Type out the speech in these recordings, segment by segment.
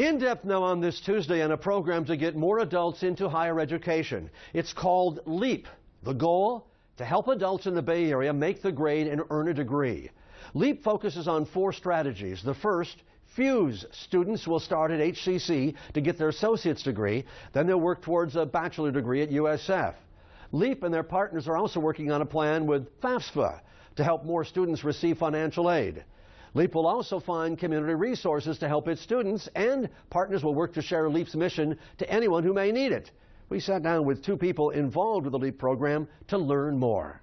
In depth now on this Tuesday on a program to get more adults into higher education. It's called LEAP. The goal? To help adults in the Bay Area make the grade and earn a degree. LEAP focuses on 4 strategies. The first, Fuse. Students will start at HCC to get their associate's degree. Then they'll work towards a bachelor degree at USF. LEAP and their partners are also working on a plan with FAFSA to help more students receive financial aid. LEAP will also find community resources to help its students, and partners will work to share LEAP's mission to anyone who may need it. We sat down with 2 people involved with the LEAP program to learn more.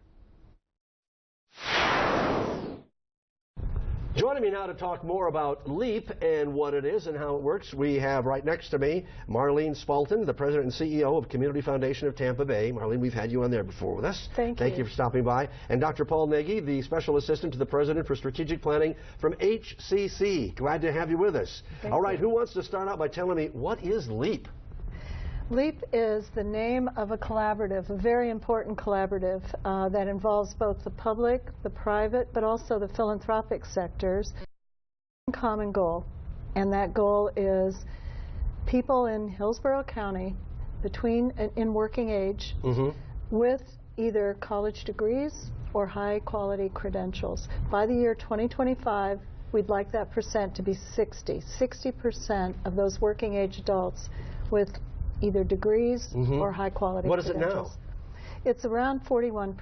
Joining me now to talk more about LEAP and what it is and how it works, we have right next to me Marlene Spalton, the President and CEO of Community Foundation of Tampa Bay. Marlene, we've had you on there before with us. Thank you. Thank you for stopping by. And Dr. Paul Nagy, the Special Assistant to the President for Strategic Planning from HCC. Glad to have you with us. All right, who wants to start out by telling me what is LEAP? LEAP is the name of a collaborative, a very important collaborative that involves both the public, the private, but also the philanthropic sectors. One common goal, and that goal is people in Hillsborough County in working age with either college degrees or high quality credentials. By the year 2025, we'd like that percent to be 60. 60% of those working age adults with either degrees or high quality What is credentials. it now? It's around 41%,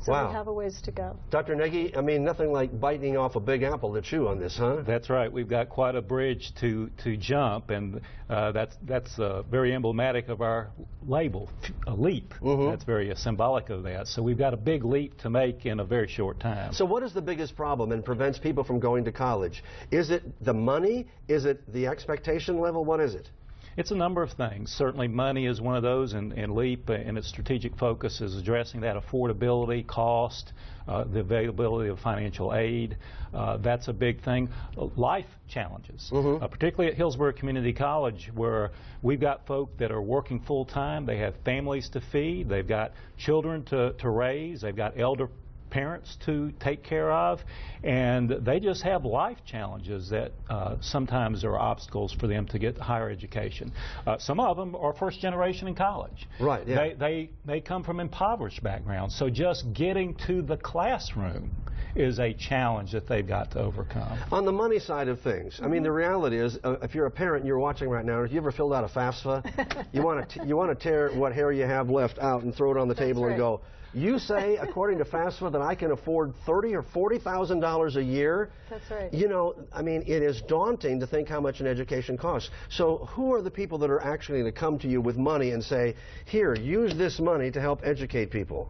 so wow. We have a ways to go. Dr. Nagy, I mean, nothing like biting off a big apple to chew on this, huh? That's right. We've got quite a bridge to jump, and that's very emblematic of our label, a leap. That's very symbolic of that. So we've got a big leap to make in a very short time. So what is the biggest problem and prevents people from going to college? Is it the money? Is it the expectation level? What is it? It's a number of things. Certainly money is one of those, and LEAP and its strategic focus is addressing that affordability, cost, the availability of financial aid. That's a big thing. Life challenges, particularly at Hillsborough Community College, where we've got folk that are working full-time. They have families to feed. They've got children to raise. They've got elder parents to take care of, and they just have life challenges that sometimes are obstacles for them to get higher education. Some of them are first generation in college. Right, yeah. They come from impoverished backgrounds, so just getting to the classroom is a challenge that they've got to overcome. On the money side of things, I mean, the reality is, if you're a parent and you're watching right now, if you ever filled out a FAFSA, you want to tear what hair you have left out and throw it on the table and go, you say, according to FAFSA, that I can afford $30,000 or $40,000 a year? That's right. You know, I mean, it is daunting to think how much an education costs. So who are the people that are actually going to come to you with money and say, here, use this money to help educate people?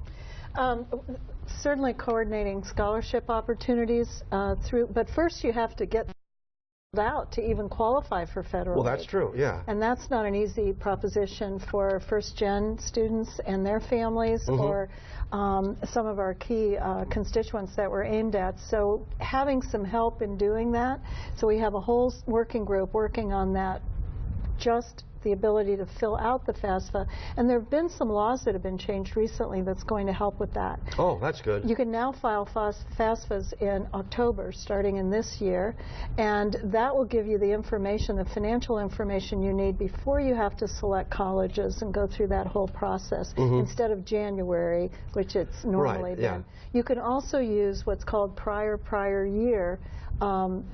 Certainly coordinating scholarship opportunities but first you have to get out to even qualify for federal Well, that's aid. true, yeah. And that's not an easy proposition for first-gen students and their families or some of our key constituents that we're aimed at. So having some help in doing that. So we have a whole working group working on that, just the ability to fill out the FAFSA. And there have been some laws that have been changed recently that's going to help with that. Oh, that's good. You can now file FAFSAs in October, starting in this year, and that will give you the information, the financial information you need before you have to select colleges and go through that whole process instead of January, which it's normally been. Yeah. You can also use what's called prior year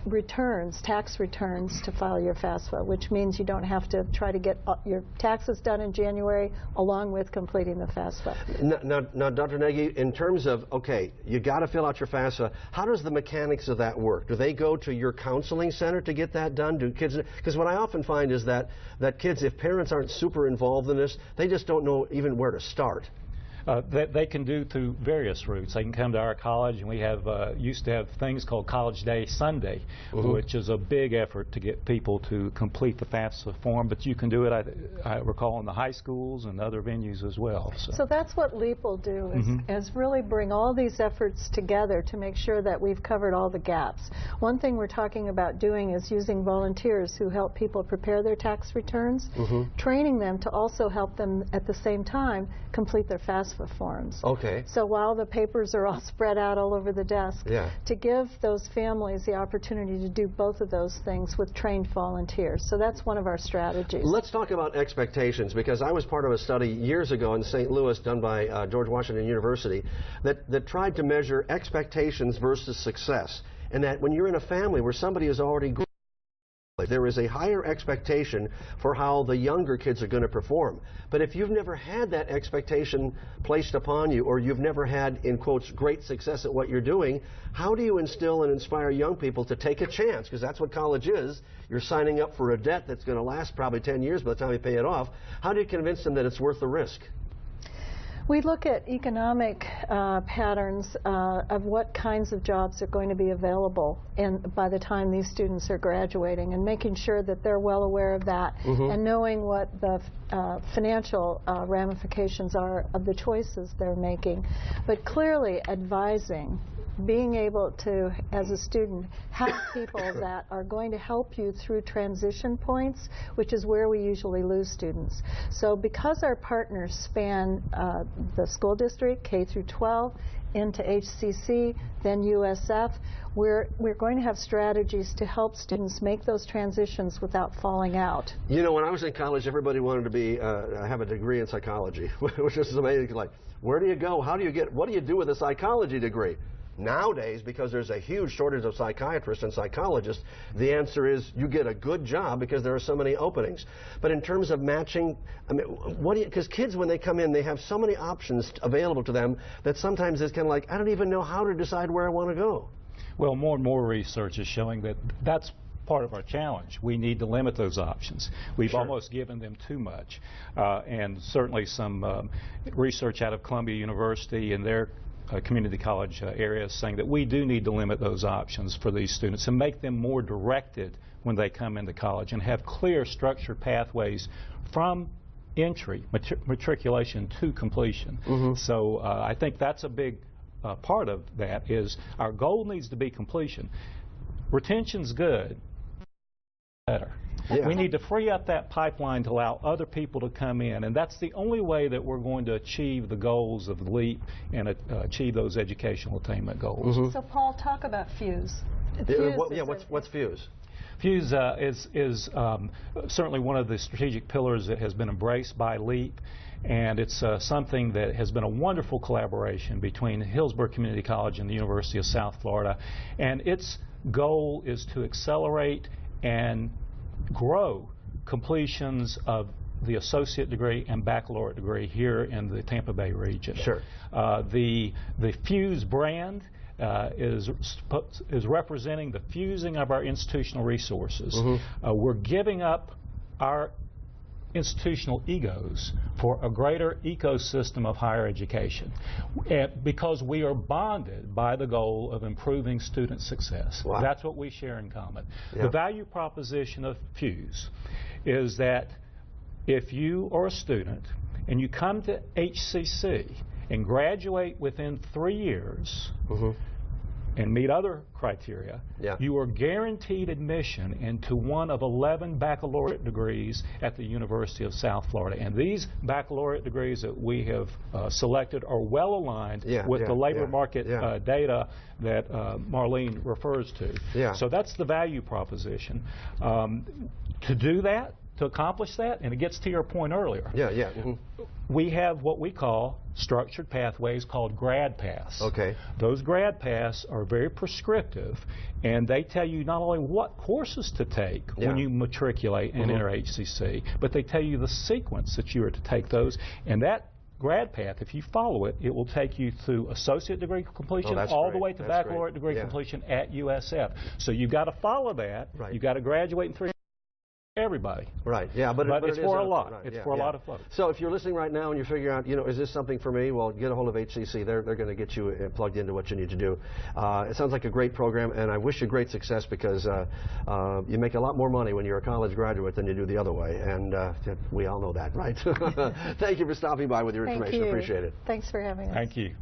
returns, tax returns, to file your FAFSA, which means you don't have to try to get your taxes done in January along with completing the FAFSA. Now, Dr. Nagy, in terms of, okay, you got to fill out your FAFSA, how does the mechanics of that work? Do they go to your counseling center to get that done? Do kids, because what I often find is that kids, if parents aren't super involved in this, they just don't know even where to start. They can do through various routes. They can come to our college, and we have used to have things called College Day Sunday, which is a big effort to get people to complete the FAFSA form. But you can do it, I recall, in the high schools and other venues as well. So that's what LEAP will do, is really bring all these efforts together to make sure that we've covered all the gaps. One thing we're talking about doing is using volunteers who help people prepare their tax returns, training them to also help them at the same time complete their FAFSA transfer forms. Okay. So while the papers are all spread out all over the desk, Yeah. to give those families the opportunity to do both of those things with trained volunteers. So that's one of our strategies. Let's talk about expectations, because I was part of a study years ago in St. Louis done by George Washington University that tried to measure expectations versus success. And that when you're in a family where somebody is already grown, there is a higher expectation for how the younger kids are going to perform. But if you've never had that expectation placed upon you, or you've never had, in quotes, great success at what you're doing, how do you instill and inspire young people to take a chance? Because that's what college is. You're signing up for a debt that's going to last probably 10 years by the time you pay it off. How do you convince them that it's worth the risk? We look at economic patterns of what kinds of jobs are going to be available by the time these students are graduating, and making sure that they're well aware of that, and knowing what the financial ramifications are of the choices they're making. But clearly advising, being able to, as a student, have people that are going to help you through transition points, which is where we usually lose students. So because our partners span the school district, K through 12, into HCC, then USF, we're going to have strategies to help students make those transitions without falling out. You know, when I was in college, everybody wanted to be have a degree in psychology, which is amazing. Like, where do you go? How do you get? What do you do with a psychology degree? Nowadays, because there's a huge shortage of psychiatrists and psychologists, the answer is you get a good job because there are so many openings. But in terms of matching, I mean, what do you, because kids, when they come in, they have so many options available to them that sometimes it's kind of like, I don't even know how to decide where I want to go. Well, more and more research is showing that that's part of our challenge. We need to limit those options. We've almost given them too much. And certainly some research out of Columbia University and their community college area saying that we do need to limit those options for these students and make them more directed when they come into college, and have clear structured pathways from entry, matriculation to completion. So I think that's a big part of that. Is our goal needs to be completion. Retention's good, better. Yeah. We need to free up that pipeline to allow other people to come in, and that's the only way that we're going to achieve the goals of LEAP and achieve those educational attainment goals. So Paul, talk about FUSE. What's FUSE? FUSE is certainly one of the strategic pillars that has been embraced by LEAP, and it's something that has been a wonderful collaboration between Hillsborough Community College and the University of South Florida, and its goal is to accelerate and grow completions of the associate degree and baccalaureate degree here in the Tampa Bay region. Sure. The FUSE brand is representing the fusing of our institutional resources. We're giving up our institutional egos for a greater ecosystem of higher education, because we are bonded by the goal of improving student success. Wow. That's what we share in common. Yeah. The value proposition of FUSE is that if you are a student and you come to HCC and graduate within 3 years and meet other criteria, you are guaranteed admission into one of 11 baccalaureate degrees at the University of South Florida. And these baccalaureate degrees that we have selected are well aligned with the labor market data that Marlene refers to. So that's the value proposition. To do that, to accomplish that, and it gets to your point earlier, we have what we call structured pathways called grad paths. Those grad paths are very prescriptive, and they tell you not only what courses to take when you matriculate and enter HCC, but they tell you the sequence that you are to take those. And that grad path, if you follow it, it will take you through associate degree completion all the way to baccalaureate degree completion at USF. So you've got to follow that. You've got to graduate in 3 years. Everybody. But it's for a lot. It's for a lot of folks. So if you're listening right now and you figure out, you know, is this something for me? Well, get a hold of HCC. They're going to get you plugged into what you need to do. It sounds like a great program, and I wish you great success, because you make a lot more money when you're a college graduate than you do the other way, and we all know that, right? Thank you for stopping by with your information. Appreciate it. Thanks for having us. Thank you.